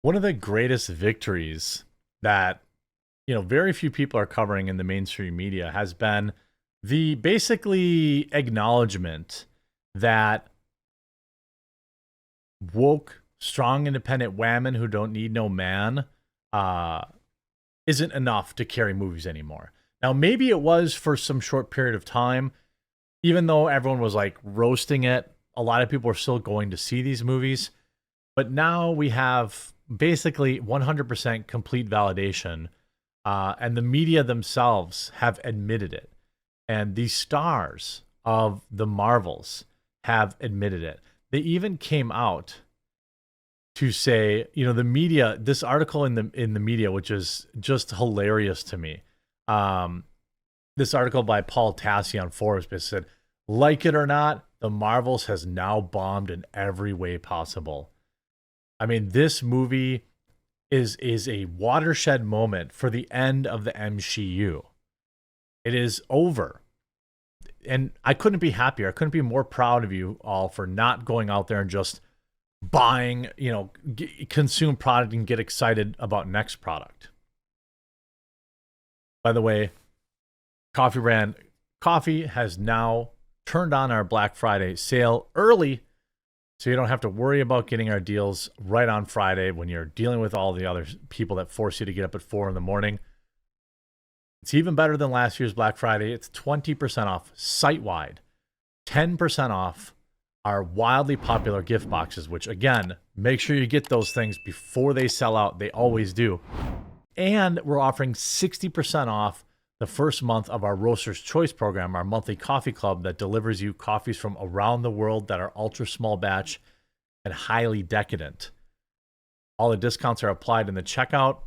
One of the greatest victories that very few people are covering in the mainstream media has been the basically acknowledgement that woke, strong, independent women who don't need no man uh, isn't enough to carry movies anymore. Now, maybe it was for some short period of time, even though everyone was like roasting it. A lot of people are still going to see these movies, but now we have basically 100% complete validation, and the media themselves have admitted it, and the stars of the Marvels have admitted it. They even came out to say, the media, this article in the media, which is just hilarious to me. This article by Paul Tassi on Forbes said, like it or not, the Marvels has now bombed in every way possible. I mean, this movie is a watershed moment for the end of the MCU. It is over. And I couldn't be happier. I couldn't be more proud of you all for not going out there and just buying, consume product and get excited about next product. By the way, Coffee Brand Coffee has now turned on our Black Friday sale early, so you don't have to worry about getting our deals right on Friday when you're dealing with all the other people that force you to get up at 4 in the morning. It's even better than last year's Black Friday. It's 20% off site-wide, 10% off our wildly popular gift boxes, which again, make sure you get those things before they sell out. They always do. And we're offering 60% off the first month of our Roaster's Choice program, our monthly coffee club that delivers you coffees from around the world that are ultra small batch and highly decadent. All the discounts are applied in the checkout.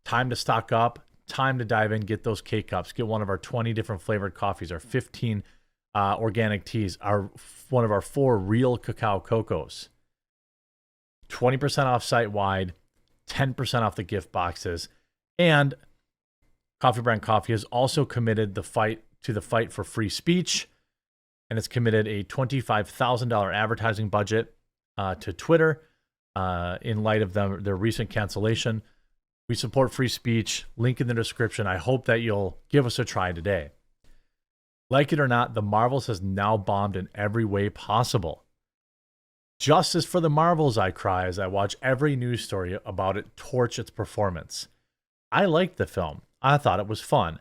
Time to stock up. Time to dive in, get those K-Cups, get one of our 20 different flavored coffees, our 15 organic teas, one of our 4 real cacao cocos. 20% off site-wide, 10% off the gift boxes. And Coffee Brand Coffee has also committed the fight for free speech, and it's committed a $25,000 advertising budget to Twitter in light of their recent cancellation. We support free speech. Link in the description. I hope that you'll give us a try today. Like it or not, the Marvels has now bombed in every way possible. Justice for the Marvels, I cry as I watch every news story about it torch its performance. I liked the film. I thought it was fun.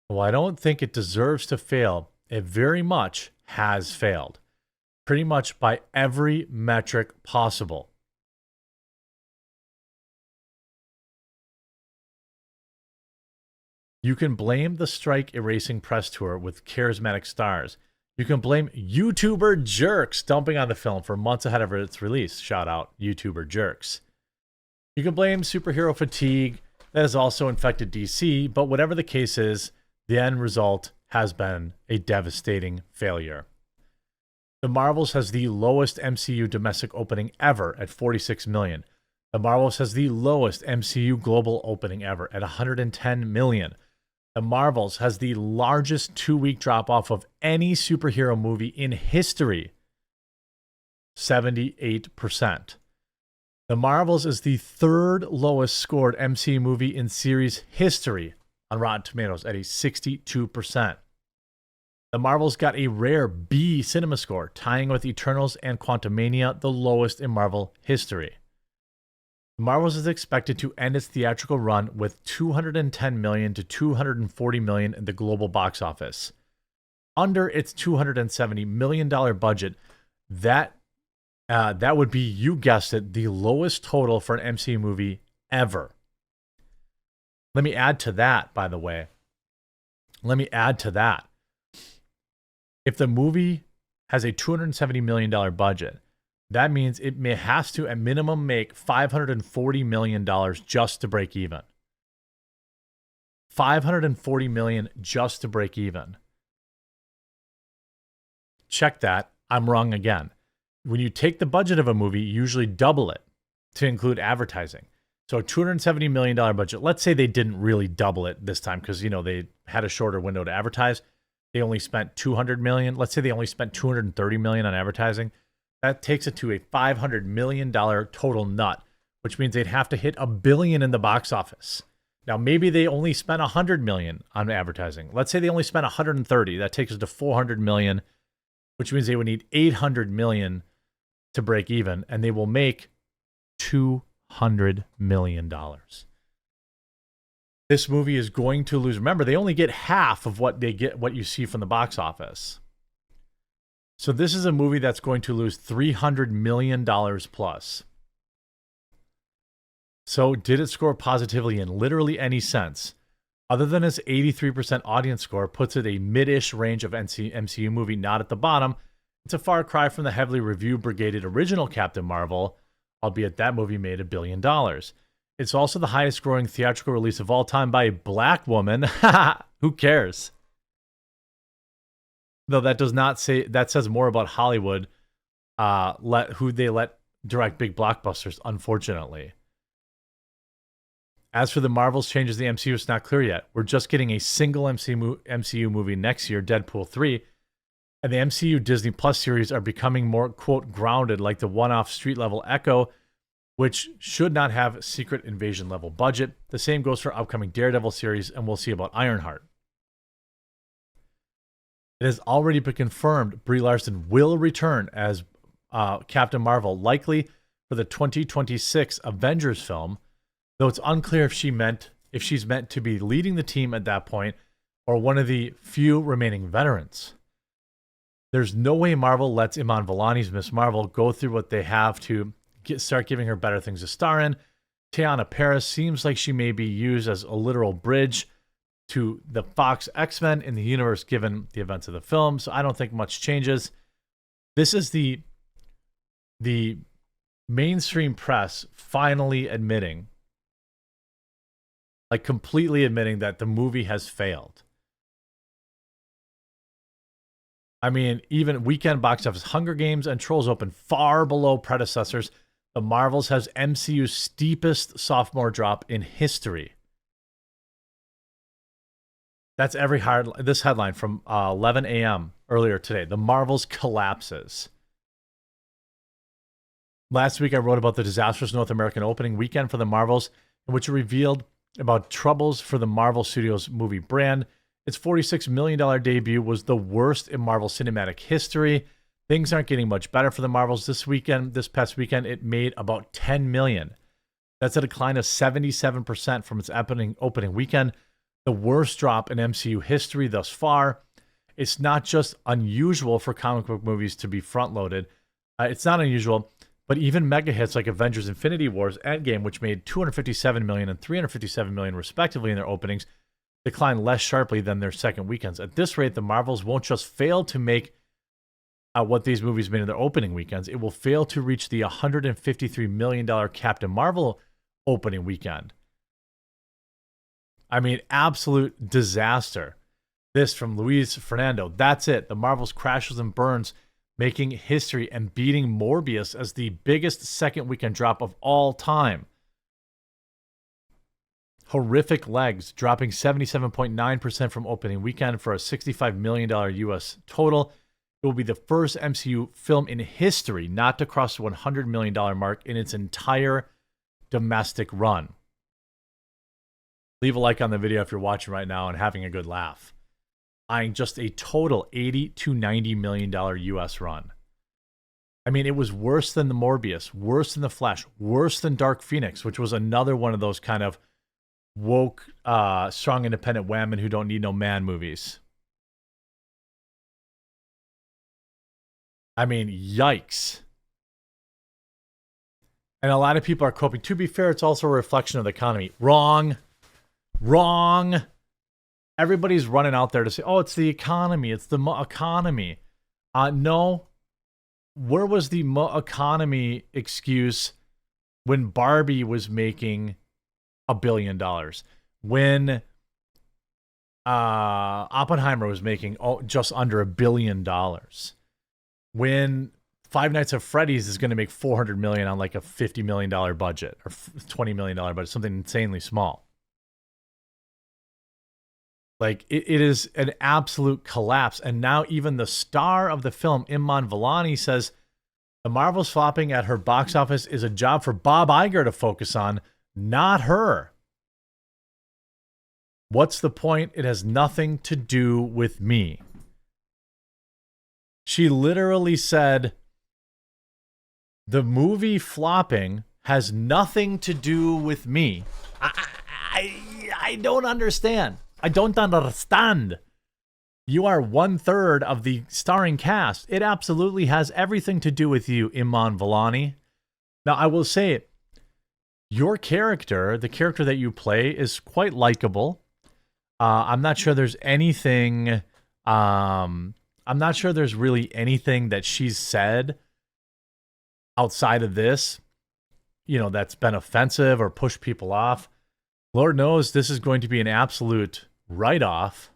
While I don't think it deserves to fail, it very much has failed. Pretty much by every metric possible. You can blame the strike erasing press tour with charismatic stars. You can blame YouTuber jerks dumping on the film for months ahead of its release. Shout out YouTuber jerks. You can blame superhero fatigue that has also infected DC, but whatever the case is, the end result has been a devastating failure. The Marvels has the lowest MCU domestic opening ever at 46 million. The Marvels has the lowest MCU global opening ever at 110 million. The Marvels has the largest 2-week drop-off of any superhero movie in history, 78%. The Marvels is the 3rd lowest scored MCU movie in series history on Rotten Tomatoes at a 62%. The Marvels got a rare B cinema score, tying with Eternals and Quantumania, the lowest in Marvel history. Marvels is expected to end its theatrical run with 210 million to 240 million in the global box office. Under its $270 million budget, that would be, you guessed it, the lowest total for an MCU movie ever. Let me add to that, by the way. If the movie has a $270 million budget, that means it has to, at minimum, make $540 million just to break even. $540 million just to break even. Check that. I'm wrong again. When you take the budget of a movie, you usually double it to include advertising. So a $270 million budget, let's say they didn't really double it this time because, they had a shorter window to advertise. They only spent $200 million. Let's say they only spent $230 million on advertising. That takes it to a $500 million total nut, which means they'd have to hit $1 billion in the box office. Now, maybe they only spent $100 million on advertising. Let's say they only spent 130. That takes us to $400 million, which means they would need $800 million to break even, and they will make $200 million. This movie is going to lose. Remember, they only get half of what they get, what you see from the box office. So this is a movie that's going to lose $300 million plus. So did it score positively in literally any sense? Other than its 83% audience score puts it a mid-ish range of MCU movie, not at the bottom. It's a far cry from the heavily review-brigaded original Captain Marvel, albeit that movie made $1 billion. It's also the highest growing theatrical release of all time by a black woman. Who cares? Though that does not say, that says more about Hollywood, who they let direct big blockbusters, unfortunately. As for the Marvel's changes to the MCU, it's not clear yet. We're just getting a single MCU movie next year, Deadpool 3. And the MCU Disney Plus series are becoming more, quote, grounded, like the one-off street-level Echo, which should not have Secret Invasion level budget. The same goes for upcoming Daredevil series, and we'll see about Ironheart. It has already been confirmed Brie Larson will return as Captain Marvel, likely for the 2026 Avengers film, though it's unclear if she's meant to be leading the team at that point or one of the few remaining veterans. There's no way Marvel lets Iman Vellani's Miss Marvel go through what they have to start giving her better things to star in. Teyonah Parris seems like she may be used as a literal bridge to the Fox X-Men in the universe given the events of the film, so I don't think much changes. This is the mainstream press finally admitting, like completely admitting that the movie has failed. I mean, even weekend box office, Hunger Games and Trolls opened far below predecessors. The Marvels has MCU's steepest sophomore drop in history. That's this headline from 11 a.m. earlier today. The Marvels collapses. Last week, I wrote about the disastrous North American opening weekend for the Marvels, in which it revealed about troubles for the Marvel Studios movie brand. Its $46 million debut was the worst in Marvel cinematic history. Things aren't getting much better for the Marvels this past weekend. It made about $10 million. That's a decline of 77% from its opening weekend. The worst drop in MCU history thus far. It's not just unusual for comic book movies to be front-loaded. It's not unusual, but even mega hits like Avengers Infinity Wars Endgame, which made $257 million and $357 million respectively in their openings, declined less sharply than their second weekends. At this rate, the Marvels won't just fail to make what these movies made in their opening weekends. It will fail to reach the $153 million Captain Marvel opening weekend. I mean, absolute disaster. This from Luis Fernando. That's it. The Marvels crashes and burns, making history and beating Morbius as the biggest second weekend drop of all time. Horrific legs, dropping 77.9% from opening weekend for a $65 million US total. It will be the first MCU film in history not to cross the $100 million mark in its entire domestic run. Leave a like on the video if you're watching right now and having a good laugh. Eyeing just a total $80 to $90 million US run. I mean, it was worse than the Morbius, worse than the Flash, worse than Dark Phoenix, which was another one of those kind of woke, strong independent women who don't need no man movies. I mean, yikes. And a lot of people are coping. To be fair, it's also a reflection of the economy. Wrong. Everybody's running out there to say, oh, it's the economy. It's the economy. No. Where was the economy excuse when Barbie was making $1 billion? When Oppenheimer was making just under $1 billion? When Five Nights at Freddy's is going to make $400 million on like a $50 million budget or $20 million budget, something insanely small. Like, it is an absolute collapse. And now even the star of the film, Iman Vellani, says The Marvels flopping at her box office is a job for Bob Iger to focus on, not her. What's the point? It has nothing to do with me. She literally said, the movie flopping has nothing to do with me. I don't understand. I don't understand. You are 1/3 of the starring cast. It absolutely has everything to do with you, Iman Vellani. Now, I will say it. Your character, the character that you play, is quite likable. I'm not sure there's anything... I'm not sure there's really anything that she's said outside of this, that's been offensive or pushed people off. Lord knows this is going to be an absolute write-off.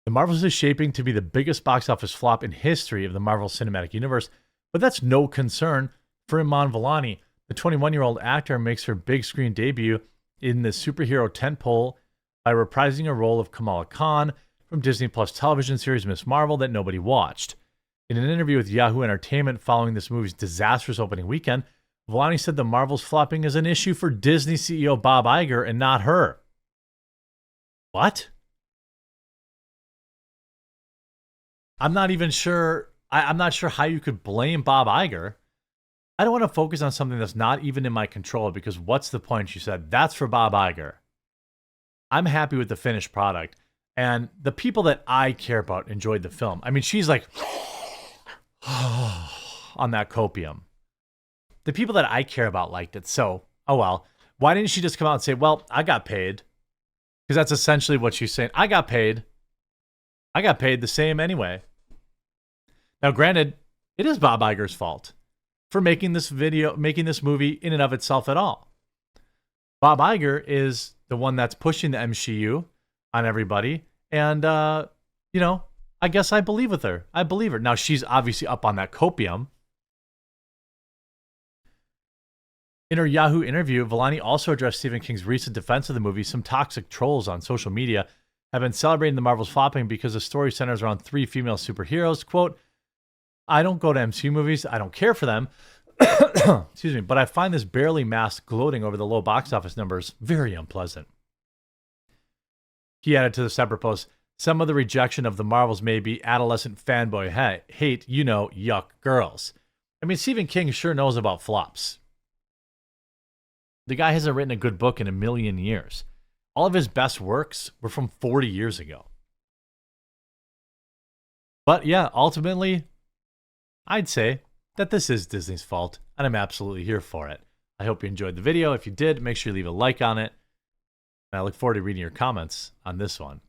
The Marvels is shaping to be the biggest box office flop in history of the Marvel Cinematic Universe, but that's no concern for Iman Vellani. The 21-year-old actor makes her big screen debut in the superhero tentpole by reprising a role of Kamala Khan from Disney Plus television series Ms. Marvel that nobody watched. In an interview with Yahoo Entertainment following this movie's disastrous opening weekend, Vellani said the Marvels flopping is an issue for Disney CEO Bob Iger and not her. What? I'm not even sure. I'm not sure how you could blame Bob Iger. I don't want to focus on something that's not even in my control because what's the point? She said, that's for Bob Iger. I'm happy with the finished product. And the people that I care about enjoyed the film. I mean, she's like on that copium. The people that I care about liked it. So, oh well. Why didn't she just come out and say, well, I got paid? Because that's essentially what she's saying. I got paid. I got paid the same anyway. Now, granted, it is Bob Iger's fault for making this movie in and of itself at all. Bob Iger is the one that's pushing the MCU on everybody. And, I guess I believe with her. I believe her. Now, she's obviously up on that copium. In her Yahoo interview, Vellani also addressed Stephen King's recent defense of the movie. Some toxic trolls on social media have been celebrating the Marvels flopping because the story centers around 3 female superheroes. Quote, I don't go to MCU movies. I don't care for them. Excuse me. But I find this barely masked gloating over the low box office numbers very unpleasant. He added to the separate post, some of the rejection of the Marvels may be adolescent fanboy hate, yuck girls. I mean, Stephen King sure knows about flops. The guy hasn't written a good book in a million years. All of his best works were from 40 years ago. But yeah, ultimately, I'd say that this is Disney's fault, and I'm absolutely here for it. I hope you enjoyed the video. If you did, make sure you leave a like on it. And I look forward to reading your comments on this one.